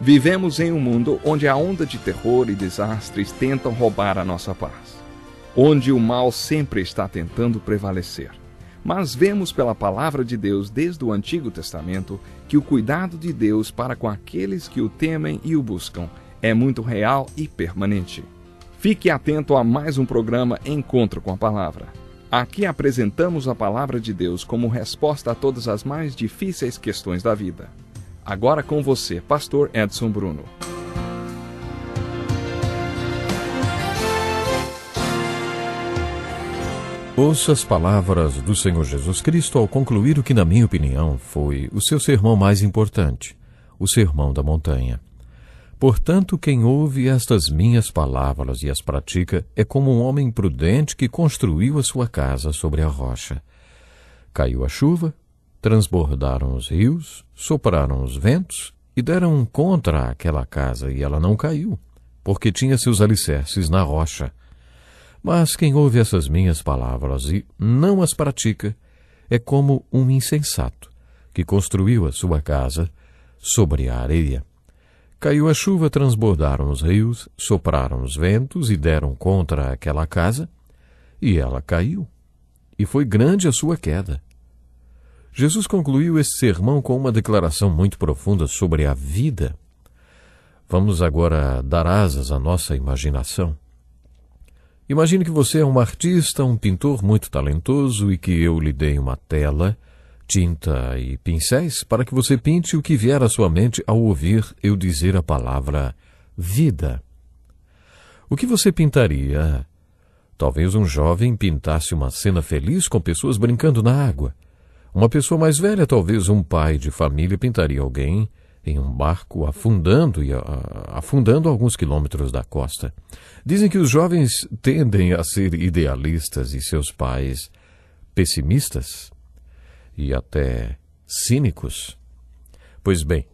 Vivemos em um mundo onde a onda de terror e desastres tentam roubar a nossa paz, onde o mal sempre está tentando prevalecer. Mas vemos pela palavra de Deus desde o Antigo Testamento que o cuidado de Deus para com aqueles que o temem e o buscam é muito real e permanente. Fique atento a mais um programa Encontro com a Palavra. Aqui apresentamos a palavra de Deus como resposta a todas as mais difíceis questões da vida. Agora com você, Pastor Edson Bruno. Ouça as palavras do Senhor Jesus Cristo ao concluir o que, na minha opinião, foi o seu sermão mais importante, o Sermão da Montanha. Portanto, quem ouve estas minhas palavras e as pratica é como um homem prudente que construiu a sua casa sobre a rocha. Caiu a chuva, transbordaram os rios, sopraram os ventos e deram contra aquela casa, e ela não caiu, porque tinha seus alicerces na rocha. Mas quem ouve essas minhas palavras e não as pratica é como um insensato que construiu a sua casa sobre a areia. Caiu a chuva, transbordaram os rios, sopraram os ventos e deram contra aquela casa, e ela caiu, e foi grande a sua queda. Jesus concluiu esse sermão com uma declaração muito profunda sobre a vida. Vamos agora dar asas à nossa imaginação. Imagine que você é um artista, um pintor muito talentoso e que eu lhe dei uma tela, tinta e pincéis para que você pinte o que vier à sua mente ao ouvir eu dizer a palavra vida. O que você pintaria? Talvez um jovem pintasse uma cena feliz com pessoas brincando na água. Uma pessoa mais velha, talvez um pai de família, pintaria alguém em um barco afundando a alguns quilômetros da costa. Dizem que os jovens tendem a ser idealistas e seus pais pessimistas e até cínicos. Pois bem,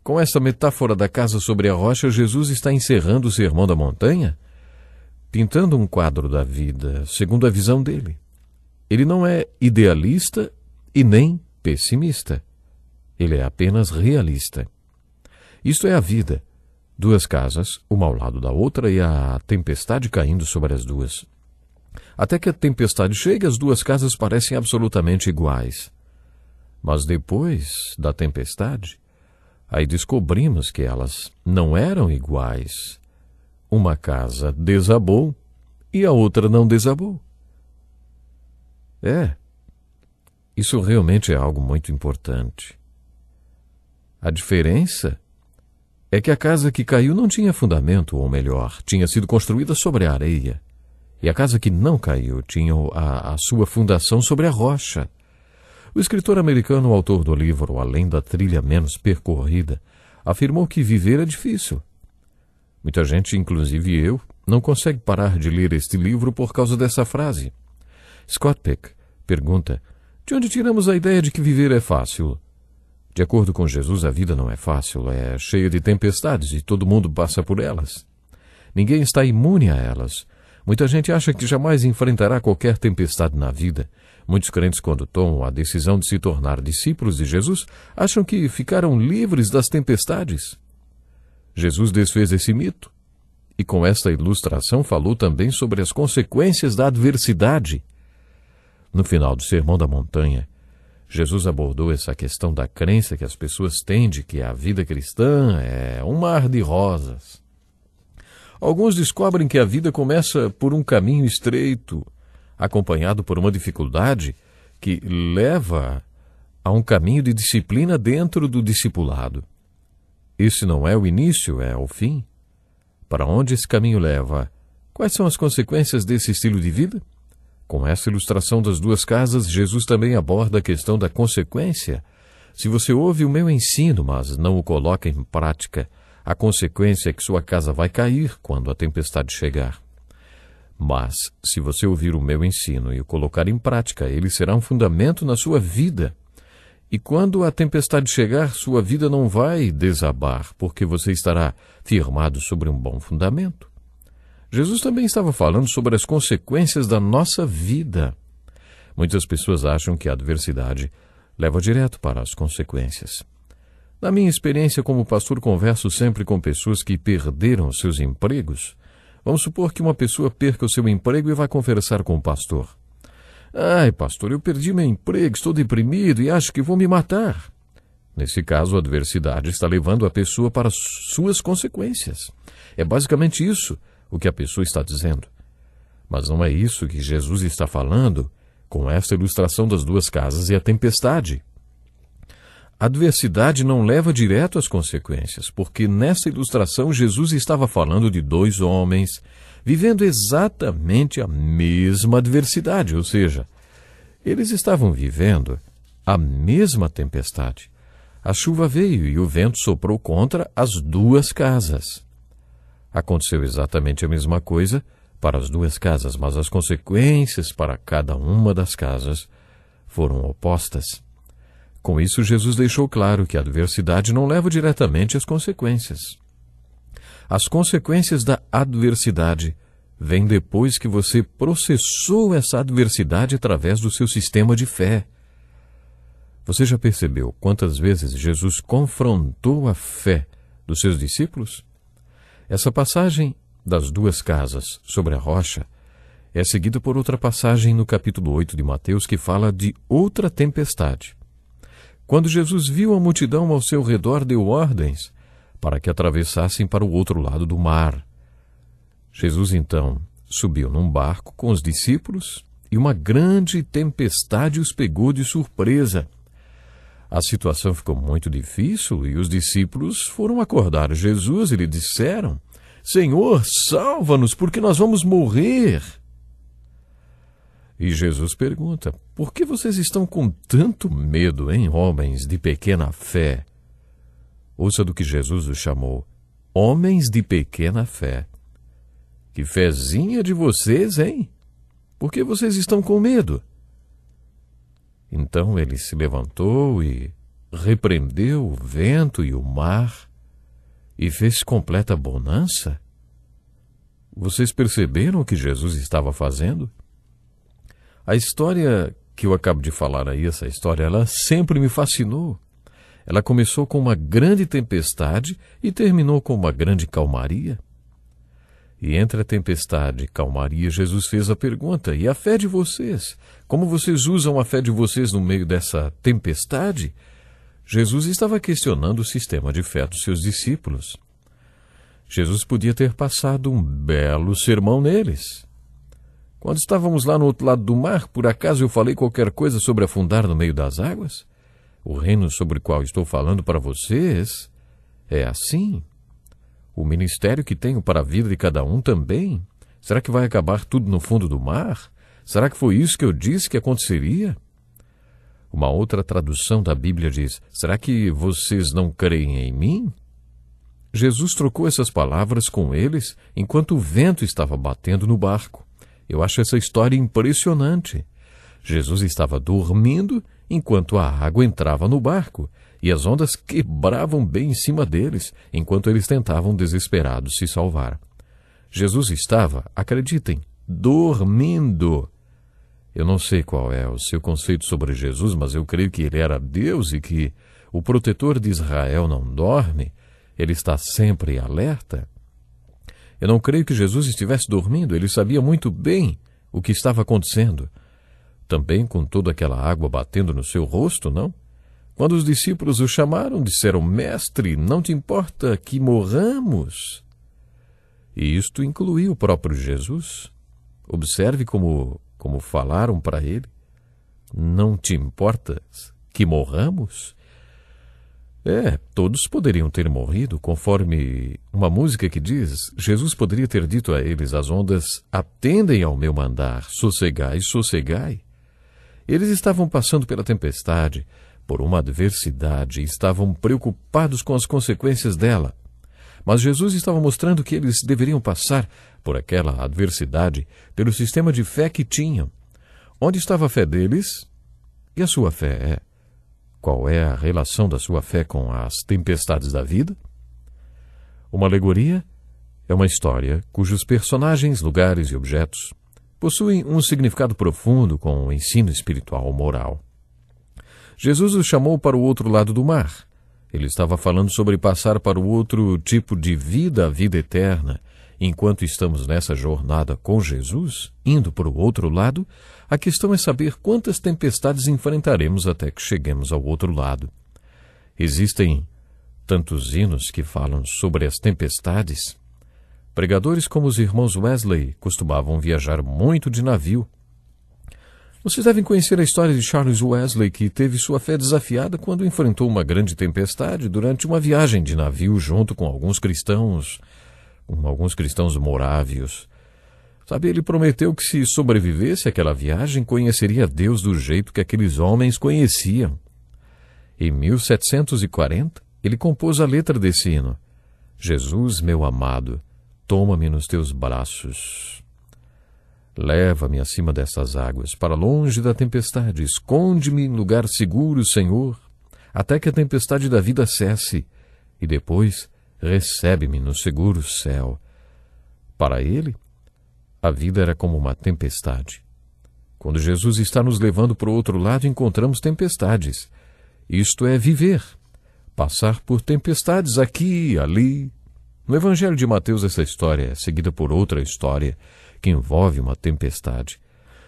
com esta metáfora da casa sobre a rocha, Jesus está encerrando o Sermão da Montanha, pintando um quadro da vida segundo a visão dele. Ele não é idealista e nem pessimista. Ele é apenas realista. Isto é a vida. Duas casas, uma ao lado da outra, e a tempestade caindo sobre as duas. Até que a tempestade chega, as duas casas parecem absolutamente iguais. Mas depois da tempestade, aí descobrimos que elas não eram iguais. Uma casa desabou e a outra não desabou. Isso realmente é algo muito importante. A diferença é que a casa que caiu não tinha fundamento, ou melhor, tinha sido construída sobre a areia. E a casa que não caiu tinha a sua fundação sobre a rocha. O escritor americano, autor do livro Além da Trilha Menos Percorrida, afirmou que viver é difícil. Muita gente, inclusive eu, não consegue parar de ler este livro por causa dessa frase. Scott Peck pergunta: de onde tiramos a ideia de que viver é fácil? De acordo com Jesus, a vida não é fácil, é cheia de tempestades e todo mundo passa por elas. Ninguém está imune a elas. Muita gente acha que jamais enfrentará qualquer tempestade na vida. Muitos crentes, quando tomam a decisão de se tornar discípulos de Jesus, acham que ficaram livres das tempestades. Jesus desfez esse mito e com esta ilustração falou também sobre as consequências da adversidade. No final do Sermão da Montanha, Jesus abordou essa questão da crença que as pessoas têm de que a vida cristã é um mar de rosas. Alguns descobrem que a vida começa por um caminho estreito, acompanhado por uma dificuldade que leva a um caminho de disciplina dentro do discipulado. Esse não é o início, é o fim. Para onde esse caminho leva? Quais são as consequências desse estilo de vida? Com essa ilustração das duas casas, Jesus também aborda a questão da consequência. Se você ouve o meu ensino, mas não o coloca em prática, a consequência é que sua casa vai cair quando a tempestade chegar. Mas, se você ouvir o meu ensino e o colocar em prática, ele será um fundamento na sua vida. E quando a tempestade chegar, sua vida não vai desabar, porque você estará firmado sobre um bom fundamento. Jesus também estava falando sobre as consequências da nossa vida. Muitas pessoas acham que a adversidade leva direto para as consequências. Na minha experiência como pastor, converso sempre com pessoas que perderam seus empregos. Vamos supor que uma pessoa perca o seu emprego e vai conversar com o pastor. Ai, pastor, eu perdi meu emprego, estou deprimido e acho que vou me matar. Nesse caso, a adversidade está levando a pessoa para suas consequências. É basicamente isso o que a pessoa está dizendo. Mas não é isso que Jesus está falando com esta ilustração das duas casas e a tempestade. A adversidade não leva direto às consequências, porque nessa ilustração Jesus estava falando de dois homens vivendo exatamente a mesma adversidade, ou seja, eles estavam vivendo a mesma tempestade. A chuva veio e o vento soprou contra as duas casas. Aconteceu exatamente a mesma coisa para as duas casas, mas as consequências para cada uma das casas foram opostas. Com isso, Jesus deixou claro que a adversidade não leva diretamente às consequências. As consequências da adversidade vêm depois que você processou essa adversidade através do seu sistema de fé. Você já percebeu quantas vezes Jesus confrontou a fé dos seus discípulos? Essa passagem das duas casas sobre a rocha é seguida por outra passagem no capítulo 8 de Mateus que fala de outra tempestade. Quando Jesus viu a multidão ao seu redor, deu ordens para que atravessassem para o outro lado do mar. Jesus, então, subiu num barco com os discípulos e uma grande tempestade os pegou de surpresa. A situação ficou muito difícil e os discípulos foram acordar Jesus e lhe disseram: Senhor, salva-nos, porque nós vamos morrer. E Jesus pergunta: por que vocês estão com tanto medo, hein, homens de pequena fé? Ouça do que Jesus os chamou: homens de pequena fé. Que fezinha de vocês, hein? Por que vocês estão com medo? Então ele se levantou e repreendeu o vento e o mar e fez completa bonança. Vocês perceberam o que Jesus estava fazendo? A história que eu acabo de falar aí, essa história, ela sempre me fascinou. Ela começou com uma grande tempestade e terminou com uma grande calmaria. E entre a tempestade e calmaria, Jesus fez a pergunta: e a fé de vocês? Como vocês usam a fé de vocês no meio dessa tempestade? Jesus estava questionando o sistema de fé dos seus discípulos. Jesus podia ter passado um belo sermão neles. Quando estávamos lá no outro lado do mar, por acaso eu falei qualquer coisa sobre afundar no meio das águas? O reino sobre o qual estou falando para vocês é assim. O ministério que tenho para a vida de cada um também. Será que vai acabar tudo no fundo do mar? Será que foi isso que eu disse que aconteceria? Uma outra tradução da Bíblia diz: será que vocês não creem em mim? Jesus trocou essas palavras com eles enquanto o vento estava batendo no barco. Eu acho essa história impressionante. Jesus estava dormindo enquanto a água entrava no barco e as ondas quebravam bem em cima deles enquanto eles tentavam desesperados se salvar. Jesus estava, acreditem, dormindo. Eu não sei qual é o seu conceito sobre Jesus, mas eu creio que ele era Deus e que o protetor de Israel não dorme, ele está sempre alerta. Eu não creio que Jesus estivesse dormindo, ele sabia muito bem o que estava acontecendo. Também com toda aquela água batendo no seu rosto, não? Quando os discípulos o chamaram, disseram: Mestre, não te importa que morramos? E isto incluiu o próprio Jesus. Observe como falaram para ele: não te importa que morramos? Todos poderiam ter morrido, conforme uma música que diz: Jesus poderia ter dito a eles: as ondas atendem ao meu mandar, sossegai, sossegai. Eles estavam passando pela tempestade, por uma adversidade, e estavam preocupados com as consequências dela. Mas Jesus estava mostrando que eles deveriam passar por aquela adversidade pelo sistema de fé que tinham. Onde estava a fé deles? E a sua fé? Qual é a relação da sua fé com as tempestades da vida? Uma alegoria é uma história cujos personagens, lugares e objetos possuem um significado profundo com o ensino espiritual ou moral. Jesus os chamou para o outro lado do mar. Ele estava falando sobre passar para o outro tipo de vida, a vida eterna. Enquanto estamos nessa jornada com Jesus, indo para o outro lado, a questão é saber quantas tempestades enfrentaremos até que cheguemos ao outro lado. Existem tantos hinos que falam sobre as tempestades. Pregadores como os irmãos Wesley costumavam viajar muito de navio. Vocês devem conhecer a história de Charles Wesley, que teve sua fé desafiada quando enfrentou uma grande tempestade durante uma viagem de navio junto com alguns cristãos morávios. Sabe, ele prometeu que se sobrevivesse àquela viagem, conheceria Deus do jeito que aqueles homens conheciam. Em 1740, ele compôs a letra desse hino. Jesus, meu amado, toma-me nos teus braços. Leva-me acima dessas águas, para longe da tempestade. Esconde-me em lugar seguro, Senhor, até que a tempestade da vida cesse. E depois recebe-me no seguro céu. Para ele, a vida era como uma tempestade. Quando Jesus está nos levando para o outro lado, encontramos tempestades. Isto é viver, passar por tempestades aqui e ali. No Evangelho de Mateus, essa história é seguida por outra história que envolve uma tempestade.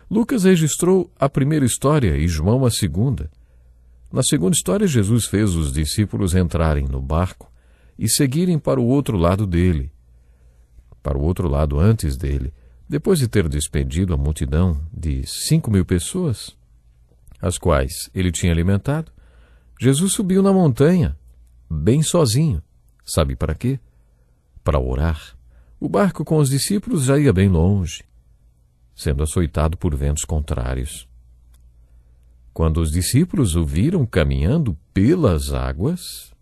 Lucas registrou a primeira história e João a segunda. Na segunda história, Jesus fez os discípulos entrarem no barco e seguirem para o outro lado dele, para o outro lado antes dele, depois de ter despedido a multidão de 5.000 pessoas, as quais ele tinha alimentado. Jesus subiu na montanha, bem sozinho. Sabe para quê? Para orar. O barco com os discípulos já ia bem longe, sendo açoitado por ventos contrários. Quando os discípulos o viram caminhando pelas águas,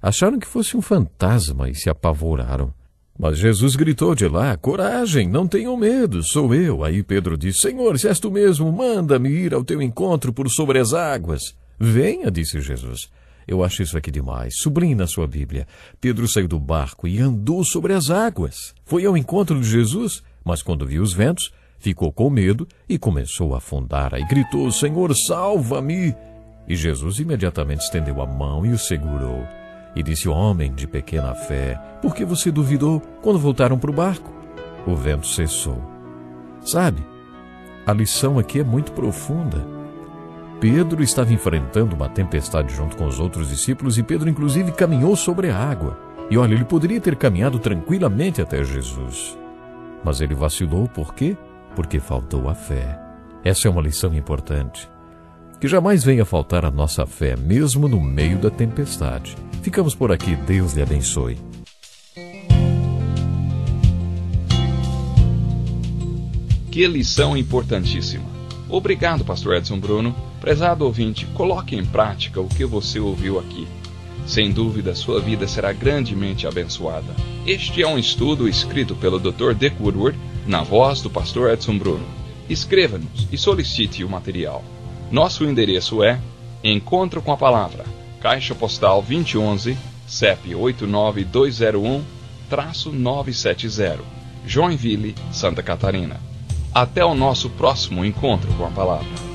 acharam que fosse um fantasma e se apavoraram. Mas Jesus gritou de lá: coragem, não tenham medo, sou eu. Aí Pedro disse: Senhor, se és tu mesmo, manda-me ir ao teu encontro por sobre as águas. Venha, disse Jesus. Eu acho isso aqui demais. Sublinhe na sua Bíblia. Pedro saiu do barco e andou sobre as águas. Foi ao encontro de Jesus, mas quando viu os ventos, ficou com medo e começou a afundar. Aí gritou: Senhor, salva-me! E Jesus imediatamente estendeu a mão e o segurou. E disse: homem de pequena fé, por que você duvidou? Quando voltaram para o barco, o vento cessou. Sabe, a lição aqui é muito profunda. Pedro estava enfrentando uma tempestade junto com os outros discípulos e Pedro inclusive caminhou sobre a água. E olha, ele poderia ter caminhado tranquilamente até Jesus. Mas ele vacilou, por quê? Porque faltou a fé. Essa é uma lição importante. Que jamais venha faltar a nossa fé, mesmo no meio da tempestade. Ficamos por aqui, Deus lhe abençoe. Que lição importantíssima. Obrigado, pastor Edson Bruno. Prezado ouvinte, coloque em prática o que você ouviu aqui. Sem dúvida, sua vida será grandemente abençoada. Este é um estudo escrito pelo Dr. Dick Woodward, na voz do pastor Edson Bruno. Escreva-nos e solicite o material. Nosso endereço é Encontro com a Palavra, Caixa Postal 2011, CEP 89201-970, Joinville, Santa Catarina. Até o nosso próximo Encontro com a Palavra.